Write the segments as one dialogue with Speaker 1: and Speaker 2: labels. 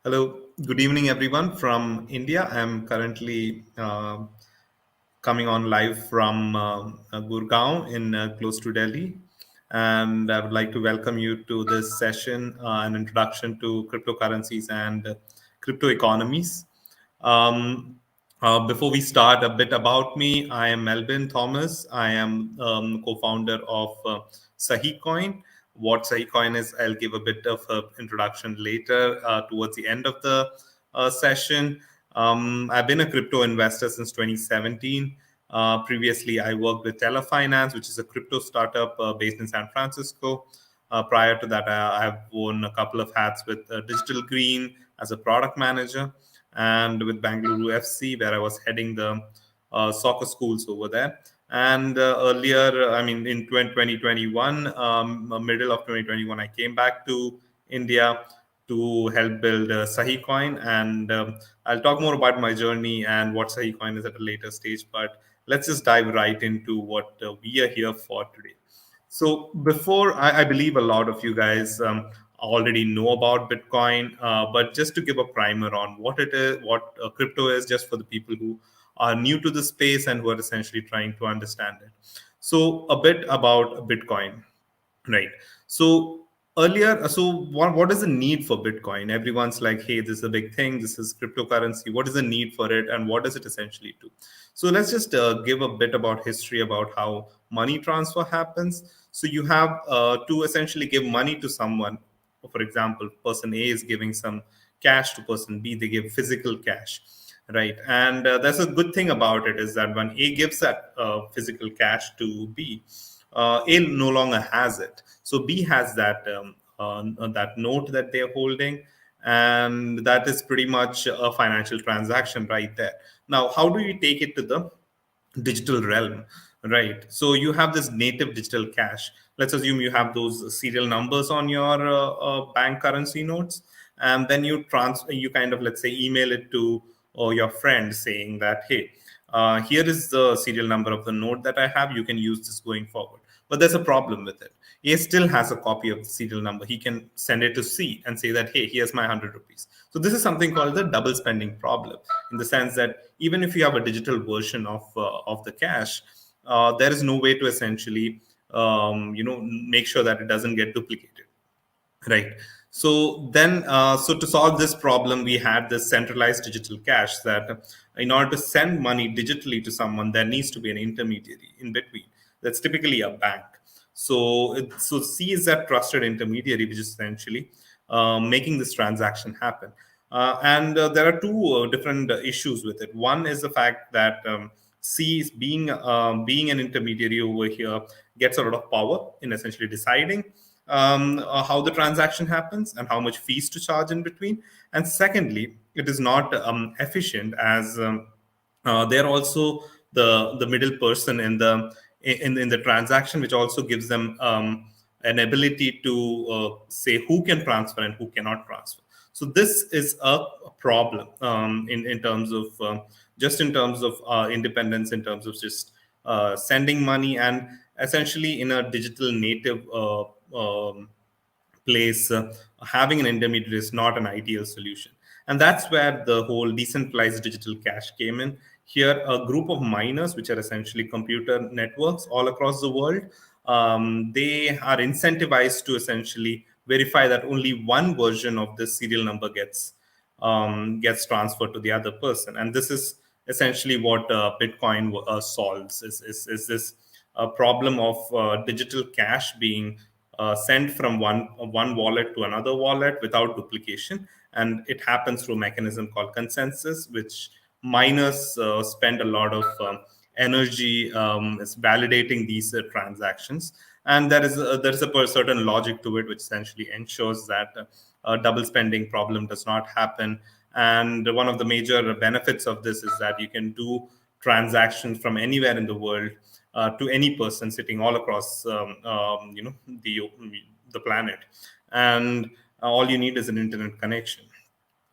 Speaker 1: Hello, good evening, everyone from India. I'm currently coming on live from Gurgaon in close to Delhi, and I would like to welcome you to this session, an introduction to cryptocurrencies and crypto economies. Um, Before we start, a bit about me. I am Melbin Thomas. I am co-founder of Sahicoin. What Sahicoin is, I'll give a bit of an introduction later towards the end of the session. I've been a crypto investor since 2017. Previously, I worked with Telefinance, which is a crypto startup based in San Francisco. Prior to that, I have worn a couple of hats with Digital Green as a product manager and with Bengaluru FC, where I was heading the soccer schools over there. And earlier, I mean, in 2021, middle of 2021, I came back to India to help build Sahicoin. And I'll talk more about my journey and what Sahicoin is at a later stage. But let's just dive right into what we are here for today. So before, I believe a lot of you guys already know about Bitcoin, but just to give a primer on what it is, what crypto is, just for the people who are new to the space and who are essentially trying to understand it. So a bit about Bitcoin. Right. So earlier, what is the need for Bitcoin? Everyone's like, hey, this is a big thing. This is cryptocurrency. What is the need for it? And what does it essentially do? So let's just give a bit about history about how money transfer happens. So you have to essentially give money to someone. For example, person A is giving some cash to person B. They give physical cash. Right. And that's a good thing about it is that when A gives that physical cash to B, A no longer has it. So B has that note that they're holding, and that is pretty much a financial transaction right there. Now, how do you take it to the digital realm? Right. So you have this native digital cash. Let's assume you have those serial numbers on your bank currency notes, and then you kind of, let's say, email it to your friend saying that, hey, here is the serial number of the note that I have. You can use this going forward. But there's a problem with it. A still has a copy of the serial number. He can send it to C and say that, hey, here's my 100 rupees. So this is something called the double spending problem, in the sense that even if you have a digital version of the cash, there is no way to essentially make sure that it doesn't get duplicated. Right. So then, so to solve this problem, we had this centralized digital cash that in order to send money digitally to someone, there needs to be an intermediary in between. That's typically a bank. So C is that trusted intermediary, which is essentially making this transaction happen. And there are two different issues with it. One is the fact that C is being an intermediary over here gets a lot of power in essentially deciding how the transaction happens and how much fees to charge in between. And secondly, it is not efficient as they're also the middle person in the transaction, which also gives them an ability to say who can transfer and who cannot transfer. So this is a problem in terms of just in terms of independence, in terms of just sending money, and essentially in a digital native place, having an intermediary is not an ideal solution. And that's where the whole decentralized digital cash came in. Here, a group of miners, which are essentially computer networks all across the world, they are incentivized to essentially verify that only one version of this serial number gets transferred to the other person. And this is essentially what Bitcoin solves: is this problem of digital cash being sent from one wallet to another wallet without duplication, and it happens through a mechanism called consensus, which miners spend a lot of energy is validating these transactions. And there is a certain logic to it, which essentially ensures that double spending problem does not happen. And one of the major benefits of this is that you can do transactions from anywhere in the world to any person sitting all across the planet, and all you need is an internet connection.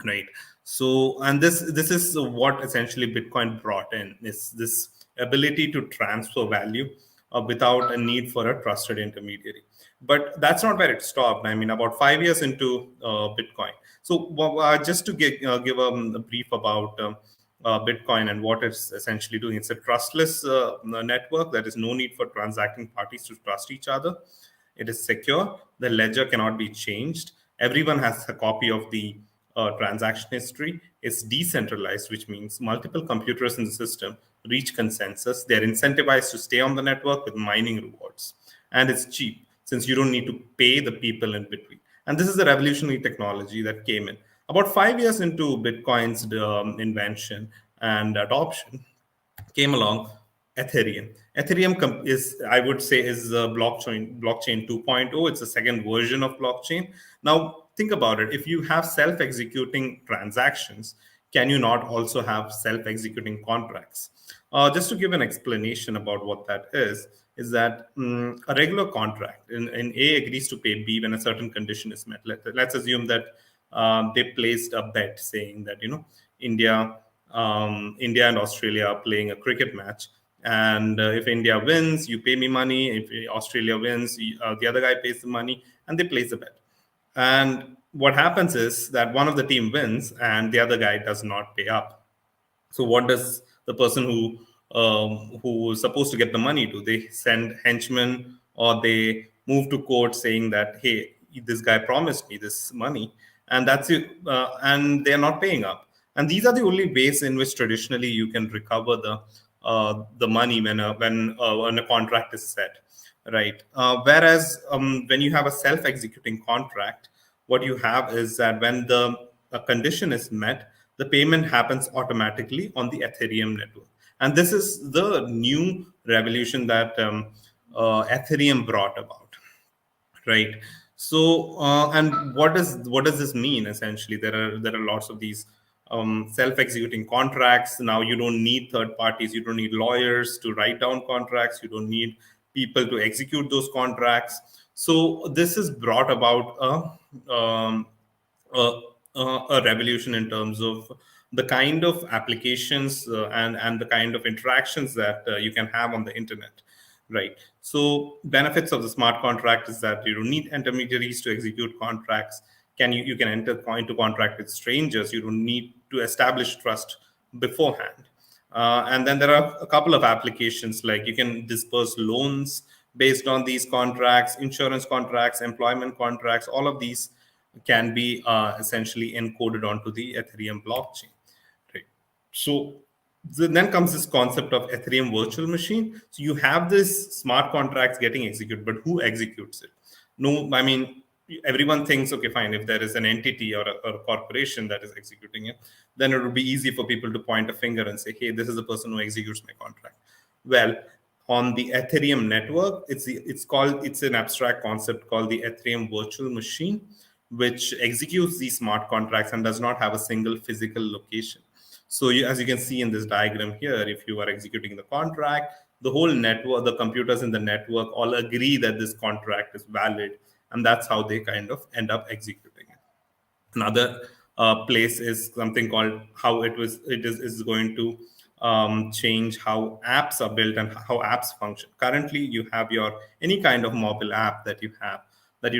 Speaker 1: Right. So, and this is what essentially Bitcoin brought in, is this ability to transfer value without a need for a trusted intermediary. But that's not where it stopped. I mean, about 5 years into Bitcoin. So just to give a brief about Bitcoin and what it's essentially doing. It's a trustless network. There is no need for transacting parties to trust each other. It is secure. The ledger cannot be changed. Everyone has a copy of the transaction history. It's decentralized, which means multiple computers in the system reach consensus. They're incentivized to stay on the network with mining rewards. And it's cheap since you don't need to pay the people in between. And this is a revolutionary technology that came in. About 5 years into Bitcoin's invention and adoption, came along Ethereum. Ethereum is, I would say, is a blockchain 2.0. It's a second version of blockchain. Now, think about it. If you have self-executing transactions, can you not also have self-executing contracts? Just to give an explanation about what that is that a regular contract in A agrees to pay B when a certain condition is met. Let's assume that they placed a bet saying that India India and Australia are playing a cricket match. And if India wins, you pay me money. If Australia wins, the other guy pays the money, and they place a bet. And what happens is that one of the team wins, and the other guy does not pay up. So what does the person who is supposed to get the money do? They send henchmen or they move to court saying that, hey, this guy promised me this money, and that's it, and they are not paying up. And these are the only ways in which traditionally you can recover the money when a contract is set, right? Whereas when you have a self-executing contract, what you have is that when the a condition is met, the payment happens automatically on the Ethereum network. And this is the new revolution that Ethereum brought about, right? So and what does this mean? Essentially, there are lots of these self-executing contracts. Now you don't need third parties, you don't need lawyers to write down contracts, you don't need people to execute those contracts. So this has brought about a, a revolution in terms of the kind of applications and the kind of interactions that you can have on the internet, right? So benefits of the smart contract is that you don't need intermediaries to execute contracts. You can enter into contract with strangers. You don't need to establish trust beforehand. And then there are a couple of applications, like you can disperse loans based on these contracts, insurance contracts, employment contracts. All of these can be essentially encoded onto the Ethereum blockchain. Right. So then comes this concept of Ethereum virtual machine. So you have this smart contracts getting executed, but who executes it? No, I mean, everyone thinks, okay, fine, if there is an entity or a corporation that is executing it, then it would be easy for people to point a finger and say, hey, this is the person who executes my contract. Well, on the Ethereum network, it's an abstract concept called the Ethereum virtual machine, which executes these smart contracts and does not have a single physical location. So as you can see in this diagram here, if you are executing the contract, the whole network, the computers in the network all agree that this contract is valid, and that's how they kind of end up executing it. Another place is something called how it is going to change how apps are built and how apps function. Currently, you have your any kind of mobile app that you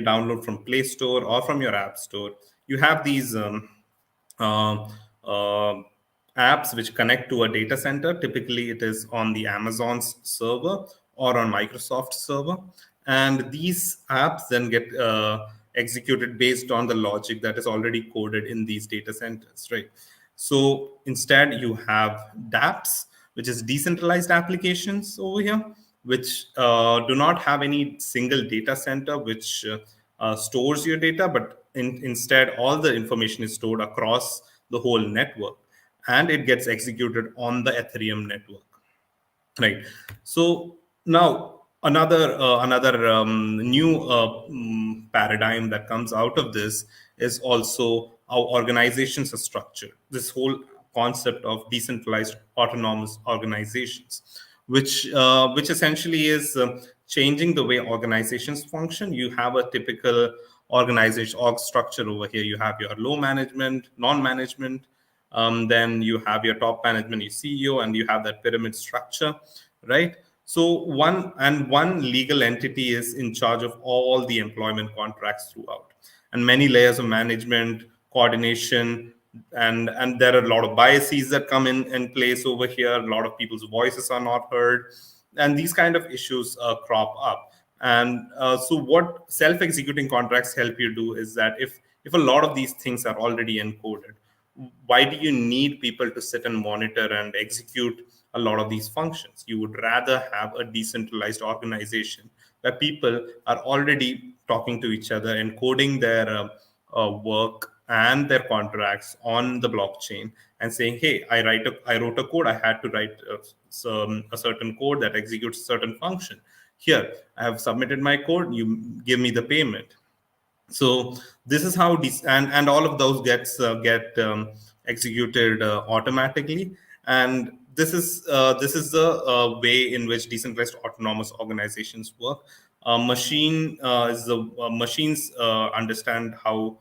Speaker 1: download from Play Store or from your App Store. You have these uh, uh, apps which connect to a data center. Typically, it is on the Amazon's server or on Microsoft server, and these apps then get executed based on the logic that is already coded in these data centers, right? So instead, you have dApps, which is decentralized applications over here, which do not have any single data center which stores your data, but instead, all the information is stored across the whole network, and it gets executed on the Ethereum network, right? So now another new paradigm that comes out of this is also how organizations are structured. This whole concept of decentralized autonomous organizations, which essentially is changing the way organizations function. You have a typical organization org structure over here. You have your low management, non-management, then you have your top management, your CEO, and you have that pyramid structure, right? So one legal entity is in charge of all the employment contracts throughout, and many layers of management, coordination, and there are a lot of biases that come in place over here. A lot of people's voices are not heard, and these kind of issues crop up. And so what self-executing contracts help you do is that if a lot of these things are already encoded, why do you need people to sit and monitor and execute a lot of these functions? You would rather have a decentralized organization where people are already talking to each other, encoding their work and their contracts on the blockchain, and saying, "Hey, I wrote a code. I had to write a certain code that executes a certain function. Here, I have submitted my code. You give me the payment." So this is how and all of those get executed automatically. And this is the way in which decentralized autonomous organizations work. Machines understand how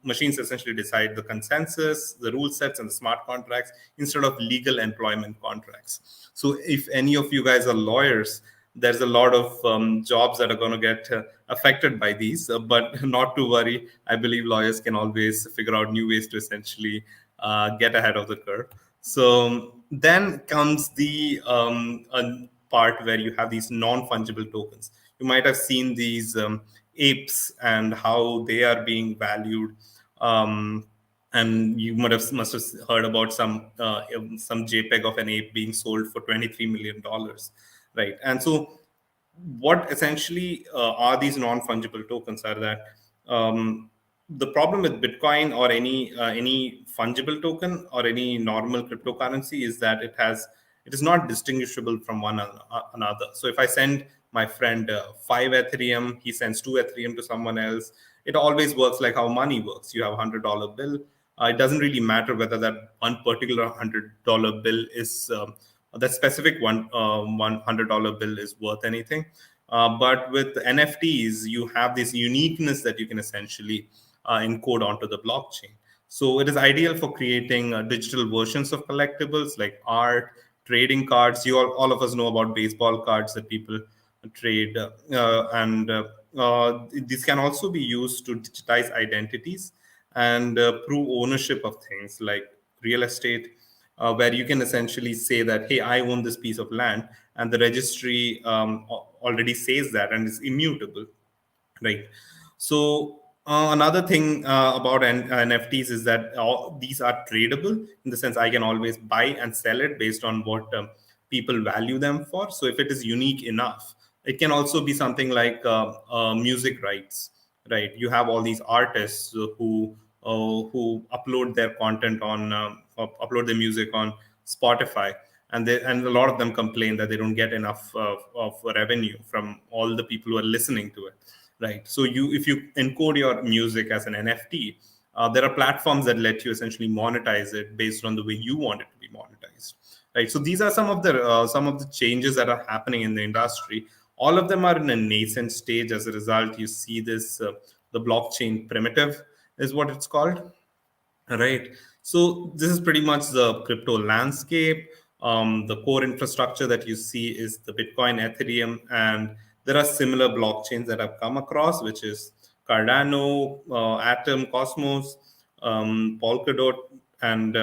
Speaker 1: machines essentially decide the consensus, the rule sets, and the smart contracts instead of legal employment contracts. So if any of you guys are lawyers, there's a lot of jobs that are going to get affected by these, but not to worry. I believe lawyers can always figure out new ways to essentially get ahead of the curve. So then comes the part where you have these non-fungible tokens. You might have seen these apes and how they are being valued. And you must have heard about some JPEG of an ape being sold for $23 million, right? And so what essentially are these non-fungible tokens are that the problem with Bitcoin or any fungible token or any normal cryptocurrency is that it is not distinguishable from another. So if I send my friend 5 Ethereum, he sends 2 Ethereum to someone else. It always works like how money works. You have $100 bill. It doesn't really matter whether that one particular $100 bill is that specific $100 bill is worth anything. But with NFTs, you have this uniqueness that you can essentially encode onto the blockchain. So it is ideal for creating digital versions of collectibles like art, trading cards. All of us know about baseball cards that people trade, and these can also be used to digitize identities and prove ownership of things like real estate, where you can essentially say that, hey, I own this piece of land, and the registry already says that and is immutable, right? So another thing about NFTs is that all these are tradable, in the sense I can always buy and sell it based on what people value them for. So if it is unique enough, it can also be something like music rights, right? You have all these artists who upload their content on upload their music on Spotify, and a lot of them complain that they don't get enough of revenue from all the people who are listening to it, right? So if you encode your music as an NFT, there are platforms that let you essentially monetize it based on the way you want it to be monetized, right? So these are some of the changes that are happening in the industry. All of them are in a nascent stage. As a result, you see this the blockchain primitive is what it's called. Right. So this is pretty much the crypto landscape. The core infrastructure that you see is the Bitcoin, Ethereum, and there are similar blockchains that I've come across, which is Cardano, Atom, Cosmos, Polkadot, and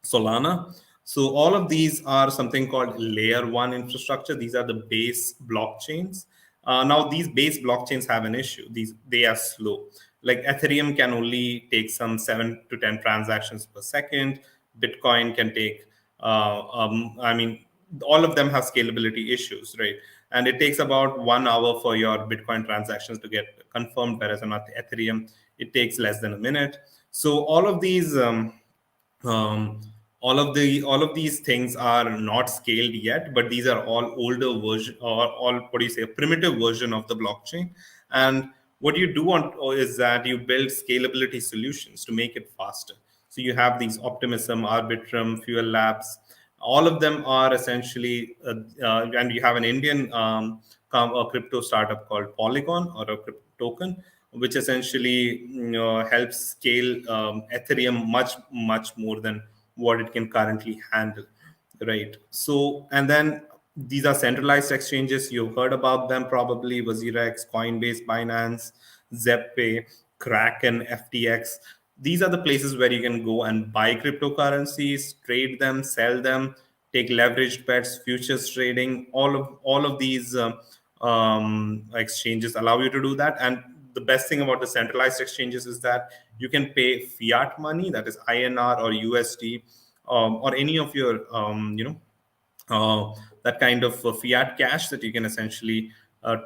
Speaker 1: Solana. So all of these are something called layer one infrastructure. These are the base blockchains. Now these base blockchains have an issue. They are slow. Like Ethereum can only take some 7 to 10 transactions per second. Bitcoin can take, I mean, all of them have scalability issues, right? And it takes about 1 hour for your Bitcoin transactions to get confirmed, whereas on Ethereum, it takes less than a minute. So um, all of these things are not scaled yet, but these are all older version, or all, what do you say, a primitive version of the blockchain. And what you do want is that you build scalability solutions to make it faster. So you have these Optimism, Arbitrum, Fuel Labs. All of them are essentially and you have an Indian a crypto startup called Polygon, or a crypto token, which essentially helps scale Ethereum much more than what it can currently handle, right? So, and then These are centralized exchanges. You've heard about them probably: WazirX, Coinbase, Binance, ZepPay, Kraken, FTX. These are the places where you can go and buy cryptocurrencies, trade them, sell them, take leveraged bets, futures trading. All of these exchanges allow you to do that. And the best thing about the centralized exchanges is that you can pay fiat money, that is INR or USD, or any of your that kind of fiat cash that you can essentially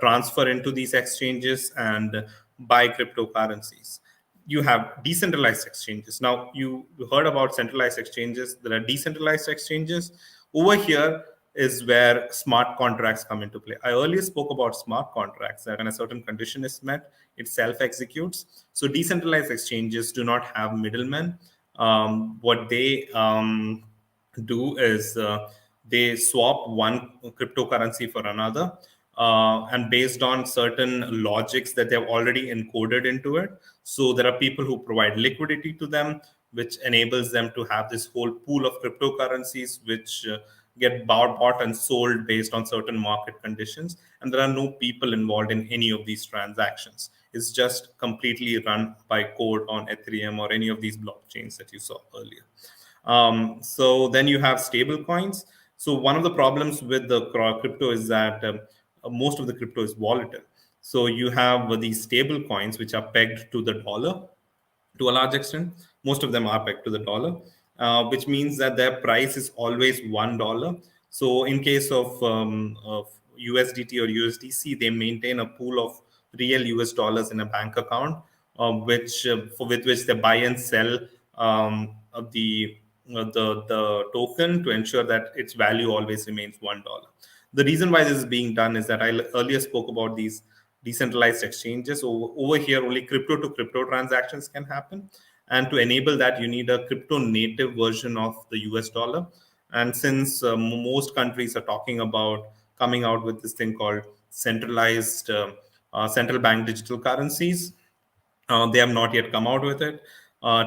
Speaker 1: transfer into these exchanges and buy cryptocurrencies. You have decentralized exchanges. Now, you heard about centralized exchanges. There are decentralized exchanges. Over here is where smart contracts come into play. I earlier spoke about smart contracts, that when a certain condition is met, it self executes. So, decentralized exchanges do not have middlemen. What they do is they swap one cryptocurrency for another, and based on certain logics that they've already encoded into it. So there are people who provide liquidity to them, which enables them to have this whole pool of cryptocurrencies which get bought and sold based on certain market conditions. And there are no people involved in any of these transactions. It's just completely run by code on Ethereum or any of these blockchains that you saw earlier. So then you have stable coins. So one of the problems with the crypto is that most of the crypto is volatile. So you have these stable coins which are pegged to the dollar to a large extent. Most of them are pegged to the dollar, which means that their price is always $1. So in case of USDT or USDC, they maintain a pool of real US dollars in a bank account, with which they buy and sell the token to ensure that its value always remains $1. The reason why this is being done is that I earlier spoke about these decentralized exchanges. Over here, only crypto to crypto transactions can happen. And to enable that, you need a crypto native version of the US dollar. And since most countries are talking about coming out with this thing called centralized central bank digital currencies, they have not yet come out with it.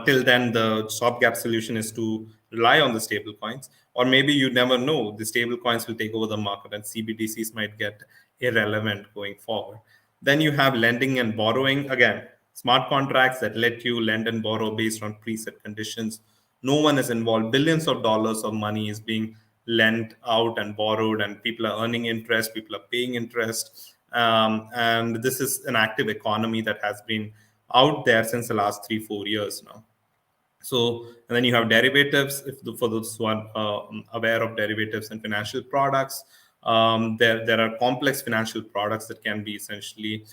Speaker 1: Till then, the stopgap solution is to rely on the stable coins, or maybe you never know, the stable coins will take over the market and CBDCs might get irrelevant going forward. Then you have lending and borrowing. Again, smart contracts that let you lend and borrow based on preset conditions. No one is involved. Billions of dollars of money is being lent out and borrowed, and people are earning interest, people are paying interest. And this is an active economy that has been out there since the last 3-4 years now. So, and then you have derivatives. For those who are aware of derivatives and financial products, there are complex financial products that can be essentially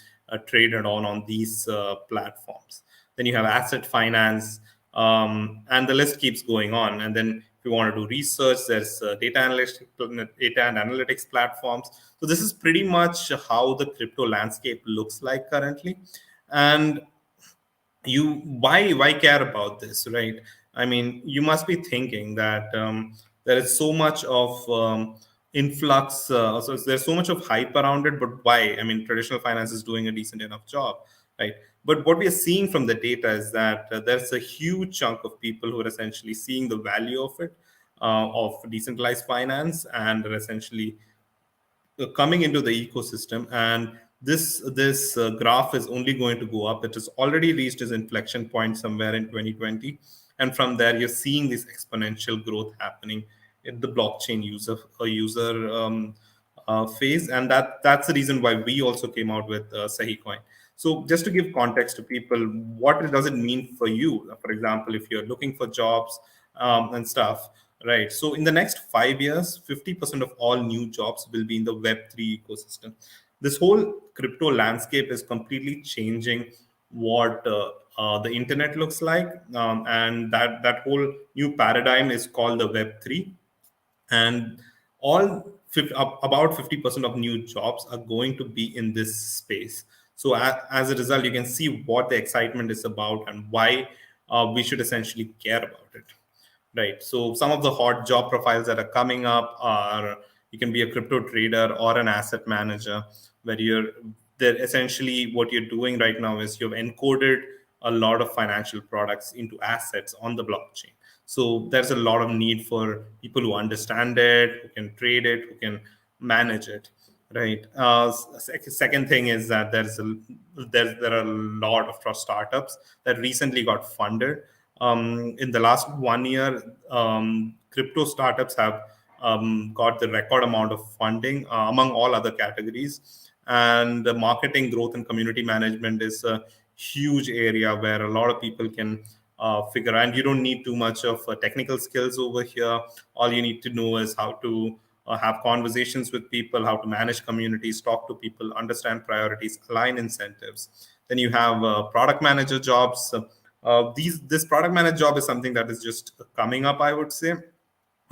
Speaker 1: traded on these platforms. Then you have asset finance, and the list keeps going on. And then if you want to do research, there's data and analytics platforms. So this is pretty much how the crypto landscape looks like currently. And you why care about this, right? I mean, you must be thinking that there is so much of influx, so there's so much of hype around it, but why? I mean, traditional finance is doing a decent enough job, right? But what we are seeing from the data is that there's a huge chunk of people who are essentially seeing the value of it, of decentralized finance, and are essentially coming into the ecosystem. And this graph is only going to go up. It has already reached its inflection point somewhere in 2020, and from there you're seeing this exponential growth happening in the blockchain user phase. And that's the reason why we also came out with Sahicoin. So just to give context to people, what does it mean for you? For example, if you're looking for jobs and stuff, right? So in the next 5 years, 50% of all new jobs will be in the Web3 ecosystem. This whole crypto landscape is completely changing what the internet looks like, and that whole new paradigm is called the Web3. And about 50% of new jobs are going to be in this space. So as a result, you can see what the excitement is about and why we should essentially care about it. Right. So some of the hot job profiles that are coming up are: you can be a crypto trader or an asset manager, where they're essentially, what you're doing right now is you've encoded a lot of financial products into assets on the blockchain. So there's a lot of need for people who understand it, who can trade it, who can manage it, right? Second thing is that there are a lot of startups that recently got funded. In the last 1 year, crypto startups have got the record amount of funding among all other categories. And the marketing, growth, and community management is a huge area where a lot of people can figure. And you don't need too much of technical skills over here. All you need to know is how to have conversations with people, how to manage communities, talk to people, understand priorities, align incentives. Then you have product manager jobs. This product manager job is something that is just coming up, I would say.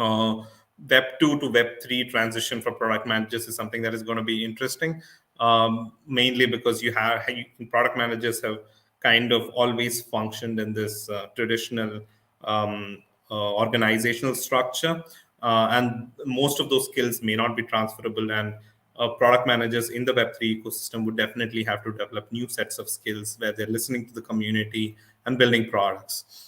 Speaker 1: uh, Web 2 to Web 3 transition for product managers is something that is going to be interesting, mainly because product managers have kind of always functioned in this traditional organizational structure, and most of those skills may not be transferable. And product managers in the Web3 ecosystem would definitely have to develop new sets of skills where they're listening to the community and building products.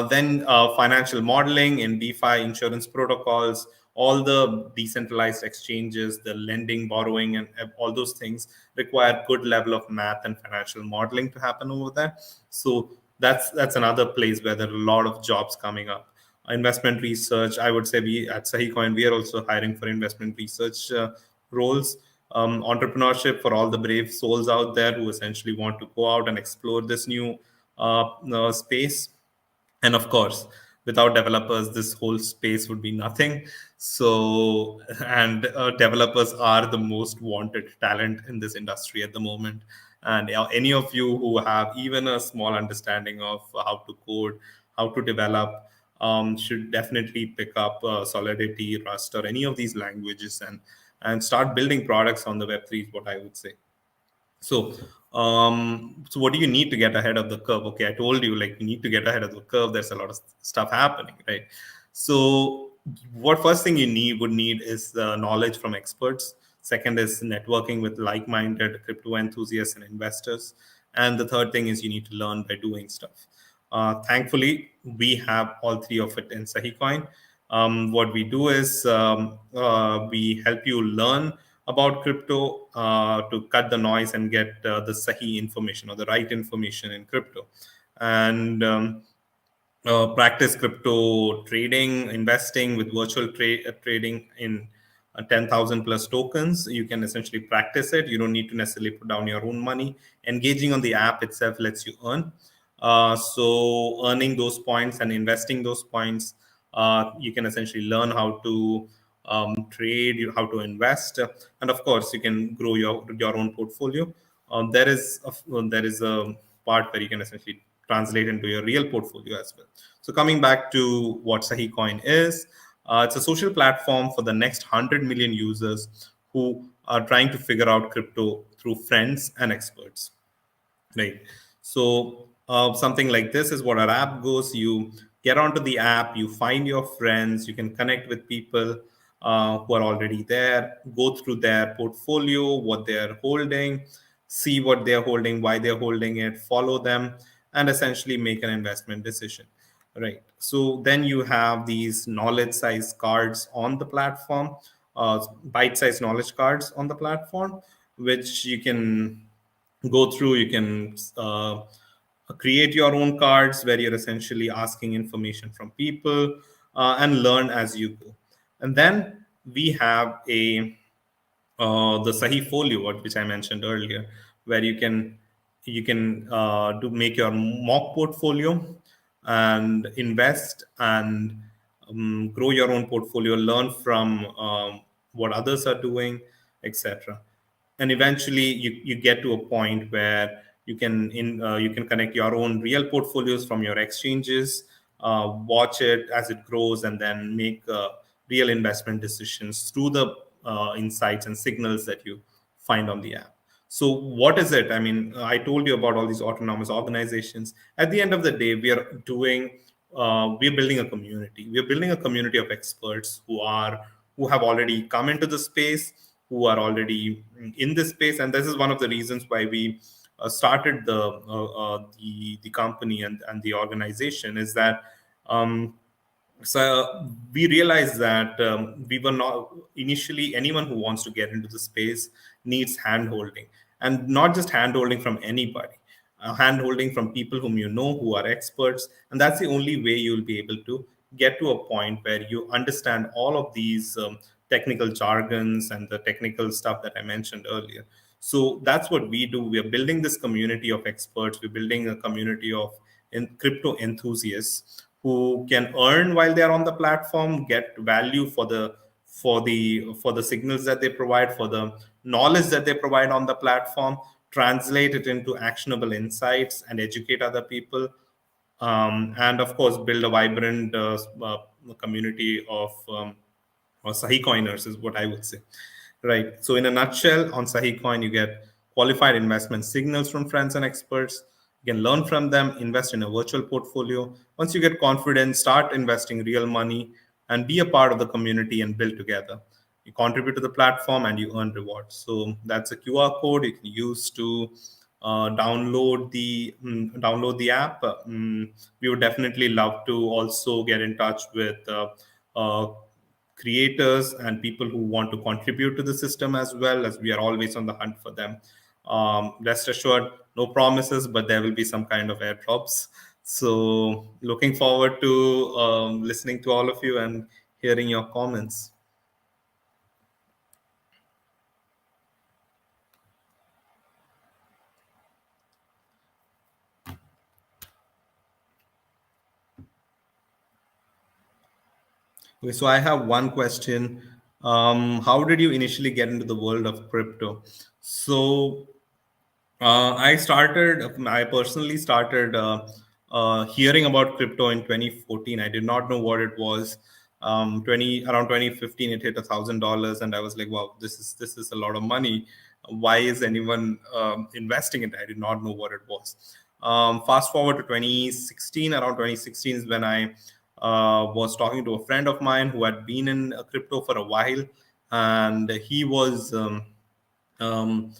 Speaker 1: Then financial modeling in DeFi, insurance protocols, all the decentralized exchanges, the lending, borrowing, and all those things require good level of math and financial modeling to happen over there. So that's another place where there are a lot of jobs coming up. Investment research, I would say we at Sahicoin, we are also hiring for investment research roles. Entrepreneurship for all the brave souls out there who essentially want to go out and explore this new space. And of course, without developers, this whole space would be nothing. So, and developers are the most wanted talent in this industry at the moment. And any of you who have even a small understanding of how to code, how to develop, should definitely pick up Solidity, Rust, or any of these languages, and start building products on the Web3 is what I would say. So, what do you need to get ahead of the curve? Okay, I told you, like, you need to get ahead of the curve. There's a lot of stuff happening, right? So, what first thing you would need is knowledge from experts. Second is networking with like-minded crypto enthusiasts and investors. And the third thing is you need to learn by doing stuff. Thankfully, we have all three of it in Sahicoin. What we do is we help you learn about crypto to cut the noise and get the Sahi information or the right information in crypto. And practice crypto trading, investing with virtual trading in 10,000 plus tokens. You can essentially practice it. You don't need to necessarily put down your own money. Engaging on the app itself lets you earn. So earning those points and investing those points, you can essentially learn how to trade, how to invest, and of course, you can grow your own portfolio. There is a part where you can essentially translate into your real portfolio as well. So coming back to what Sahicoin is, it's a social platform for the next 100 million users who are trying to figure out crypto through friends and experts. Right. So something like this is what our app goes. You get onto the app, you find your friends, you can connect with people who are already there, go through their portfolio, what they're holding, see what they're holding, why they're holding it, follow them, and essentially make an investment decision. Right. So then you have these knowledge size cards on the platform, bite sized knowledge cards on the platform, which you can go through. You can create your own cards where you're essentially asking information from people and learn as you go. And then we have the Sahi Folio, which I mentioned earlier, where you can do make your mock portfolio and invest and grow your own portfolio, learn from what others are doing, etc. And eventually, you get to a point where you can connect your own real portfolios from your exchanges, watch it as it grows, and then make real investment decisions through the insights and signals that you find on the app. So what is it? I mean, I told you about all these autonomous organizations. At the end of the day, we're building a community. We're building a community of experts who have already come into the space, who are already in this space. And this is one of the reasons why we started the company and the organization, is that So we realized that we were not initially, anyone who wants to get into the space needs hand holding, and not just hand holding from anybody, hand holding from people whom you know who are experts. And that's the only way you'll be able to get to a point where you understand all of these technical jargons and the technical stuff that I mentioned earlier. So that's what we do. We are building this community of experts. We're building a community of crypto enthusiasts who can earn while they are on the platform, get value for the signals that they provide, for the knowledge that they provide on the platform, translate it into actionable insights, and educate other people. And of course, build a vibrant community of or Sahicoiners is what I would say. Right. So in a nutshell, on Sahicoin, you get qualified investment signals from friends and experts. You can learn from them, invest in a virtual portfolio. Once you get confident, start investing real money and be a part of the community and build together. You contribute to the platform and you earn rewards. So that's a QR code you can use to download the app. We would definitely love to also get in touch with uh, creators and people who want to contribute to the system, as well as we are always on the hunt for them. Rest assured, no promises, but there will be some kind of airdrops. So looking forward to listening to all of you and hearing your comments. Okay, so I have one question. How did you initially get into the world of crypto? So I personally started hearing about crypto in 2014. I did not know what it was. Around 2015, it hit $1,000, and I was like, "Wow, this is a lot of money. Why is anyone investing in it?" I did not know what it was. Fast forward to 2016. Around 2016 is when I was talking to a friend of mine who had been in crypto for a while, and um,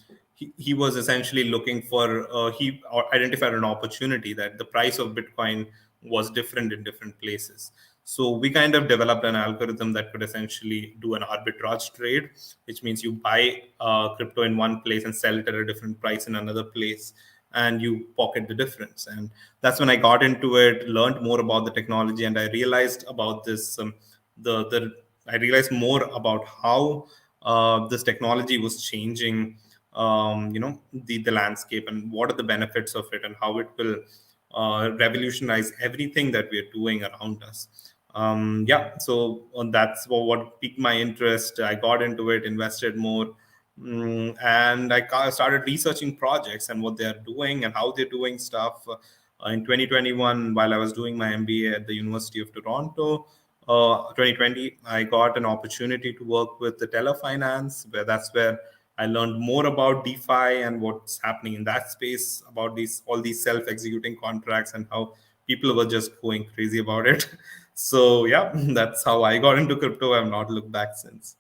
Speaker 1: he was essentially looking for he identified an opportunity that the price of bitcoin was different in different places. So we kind of developed an algorithm that could essentially do an arbitrage trade, which means you buy crypto in one place and sell it at a different price in another place, and you pocket the difference. And that's when I got into it, learned more about the technology, and I realized about this the I realized more about how this technology was changing, the landscape, and what are the benefits of it, and how it will revolutionize everything that we are doing around us. Yeah, so that's what piqued my interest. I got into it, invested more, and started researching projects and what they are doing and how they're doing stuff. In 2021, while I was doing my MBA at the University of Toronto, 2020, I got an opportunity to work with the Telefinance, where that's where I learned more about DeFi and what's happening in that space, about these all these self-executing contracts and how people were just going crazy about it. So yeah, that's how I got into crypto. I've not looked back since.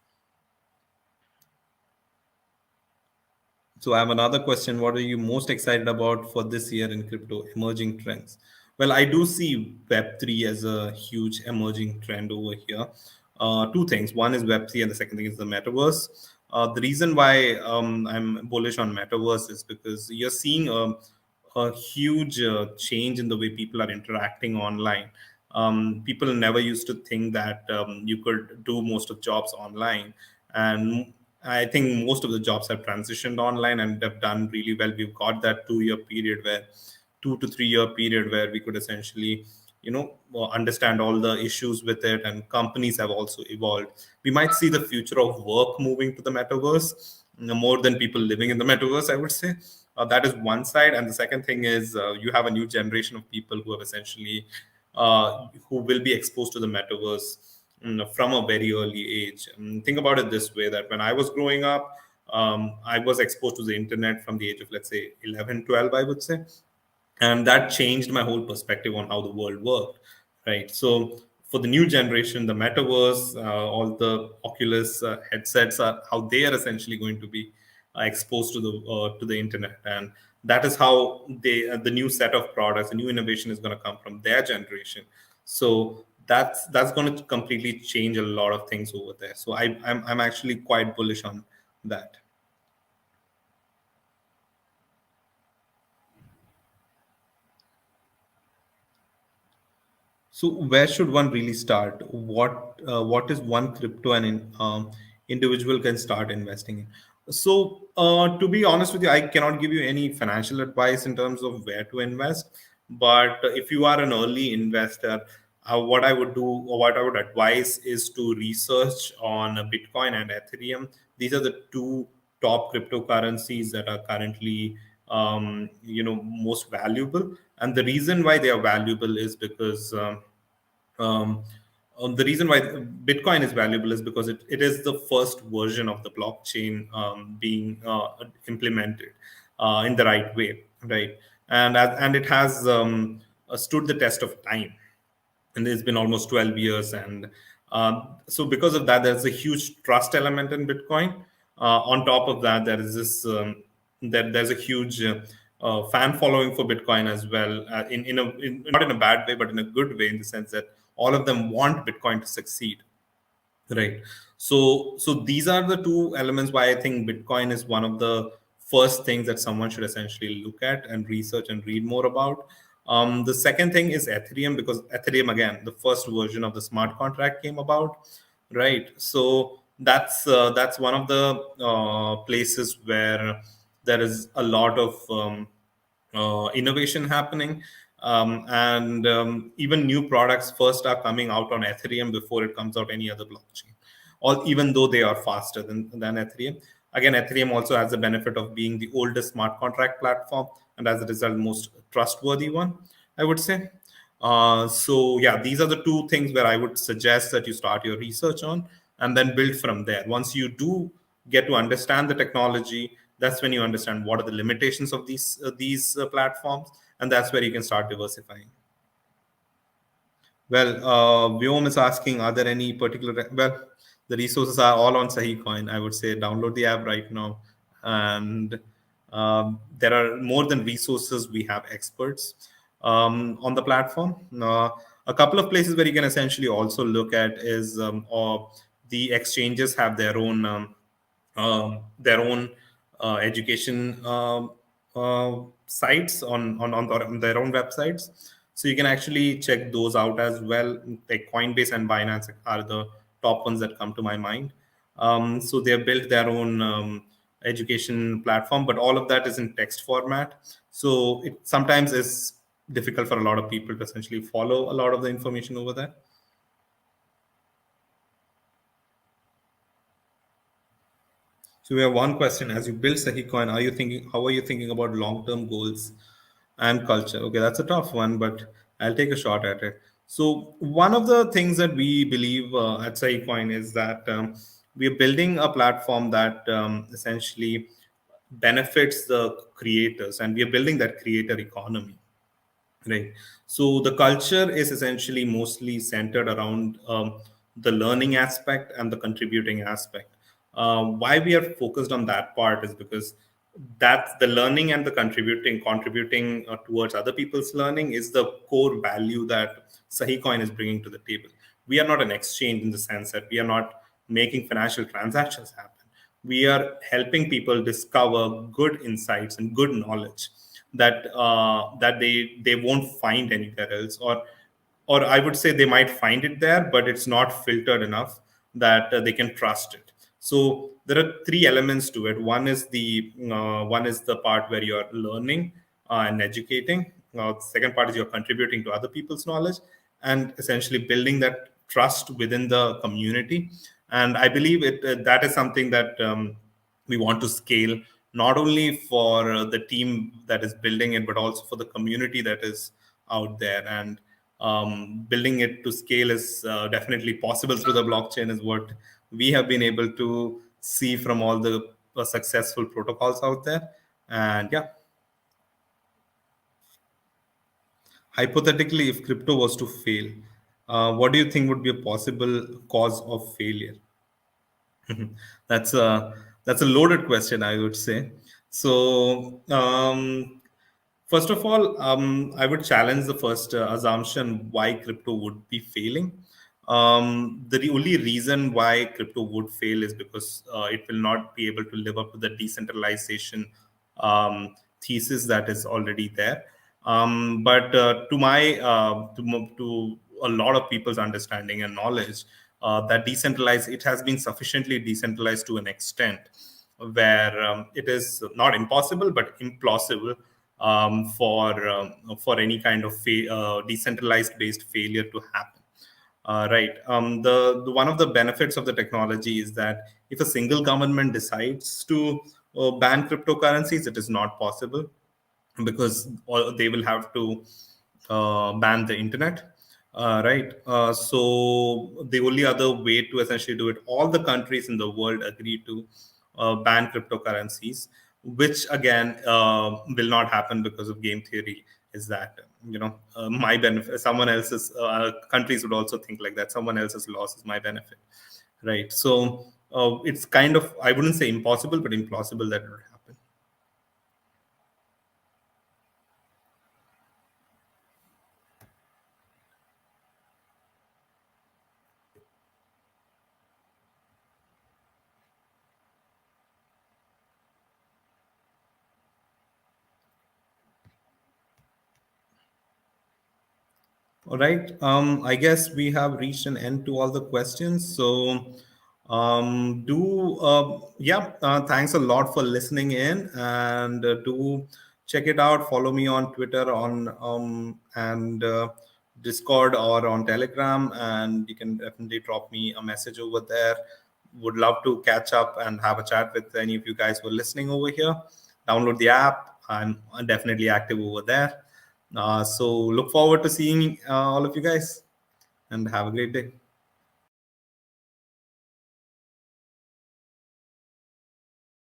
Speaker 1: So I have another question. What are you most excited about for this year in crypto emerging trends? Well, I do see Web3 as a huge emerging trend over here. Two things. One is Web3, and the second thing is the metaverse. The reason why I'm bullish on metaverse is because you're seeing a huge change in the way people are interacting online. People never used to think that you could do most of jobs online, and I think most of the jobs have transitioned online and have done really well. We've got that 2 year period where 2 to 3 year period where we could essentially, understand all the issues with it, and companies have also evolved. We might see the future of work moving to the metaverse, more than people living in the metaverse, I would say. That is one side. And the second thing is you have a new generation of people who have essentially, who will be exposed to the metaverse from a very early age. Think about it this way, that when I was growing up, I was exposed to the internet from the age of, let's say, 11, 12, I would say. And that changed my whole perspective on how the world worked, right? So for the new generation, the metaverse, all the Oculus headsets are how they are essentially going to be exposed to the internet. And that is how the new set of products, the new innovation is going to come from their generation. So that's going to completely change a lot of things over there. So I'm actually quite bullish on that. So where should one really start? What is one crypto individual can start investing in? So to be honest with you, I cannot give you any financial advice in terms of where to invest. But if you are an early investor, what I would do or what I would advise is to research on Bitcoin and Ethereum. These are the two top cryptocurrencies that are currently most valuable. And the reason why they are valuable is because um, the reason why Bitcoin is valuable is because it is the first version of the blockchain being implemented in the right way, right? And it has stood the test of time, and it's been almost 12 years. And so because of that, there's a huge trust element in Bitcoin. On top of that, there is this there's a huge fan following for Bitcoin as well, not in a bad way but in a good way, in the sense that all of them want Bitcoin to succeed. Right. So these are the two elements why I think Bitcoin is one of the first things that someone should essentially look at and research and read more about. The second thing is Ethereum, because Ethereum, again, the first version of the smart contract came about. Right. So that's one of the places where there is a lot of innovation happening. And even new products first are coming out on Ethereum before it comes out any other blockchain, or even though they are faster than Ethereum. Again, Ethereum also has the benefit of being the oldest smart contract platform, and as a result, most trustworthy one, I would say. So yeah, these are the two things where I would suggest that you start your research on, and then build from there. Once you do get to understand the technology, that's when you understand what are the limitations of these platforms, and that's where you can start diversifying. Well, Vyom is asking, are there any particular? Well, the resources are all on Sahicoin. I would say download the app right now, and there are more than resources. We have experts on the platform. A couple of places where you can essentially also look at is, or the exchanges have their own education sites on their own websites. So you can actually check those out as well. Like Coinbase and Binance are the top ones that come to my mind. So they have built their own education platform, but all of that is in text format. So it sometimes is difficult for a lot of people to essentially follow a lot of the information over there. So we have one question: as you build Sahicoin, are you thinking? How are you thinking about long-term goals and culture? Okay, that's a tough one, but I'll take a shot at it. So one of the things that we believe at Sahicoin is that we're building a platform that essentially benefits the creators, and we are building that creator economy. Right. So the culture is essentially mostly centered around the learning aspect and the contributing aspect. Why we are focused on that part is because that's the learning and the contributing towards other people's learning is the core value that Sahicoin is bringing to the table. We are not an exchange in the sense that we are not making financial transactions happen. We are helping people discover good insights and good knowledge that they won't find anywhere else, or I would say they might find it there, but it's not filtered enough that they can trust it. So there are three elements to it. One is the part where you're learning and educating. The second part is you're contributing to other people's knowledge and essentially building that trust within the community. And I believe that is something that we want to scale, not only for the team that is building it, but also for the community that is out there. And building it to scale is definitely possible through the blockchain, is what we have been able to see from all the successful protocols out there. And yeah, hypothetically, if crypto was to fail, what do you think would be a possible cause of failure? That's a loaded question, I would say. So First of all, I would challenge the first assumption why crypto would be failing. The only reason why crypto would fail is because it will not be able to live up to the decentralization thesis that is already there. But to a lot of people's understanding and knowledge, that decentralized, it has been sufficiently decentralized to an extent where it is not impossible but implausible for any kind of decentralized based failure to happen. Right. The one of the benefits of the technology is that if a single government decides to ban cryptocurrencies, it is not possible because they will have to ban the internet. Right. So the only other way to essentially do it, all the countries in the world agree to ban cryptocurrencies, which again will not happen because of game theory. Is that my benefit? Someone else's countries would also think like that. Someone else's loss is my benefit, right? So it's kind of, I wouldn't say impossible, but implausible that it would happen. All right. I guess we have reached an end to all the questions. So, thanks a lot for listening in, and do check it out. Follow me on Twitter, on and Discord, or on Telegram, and you can definitely drop me a message over there. Would love to catch up and have a chat with any of you guys who are listening over here. Download the app. I'm definitely active over there. So look forward to seeing all of you guys and have a great day.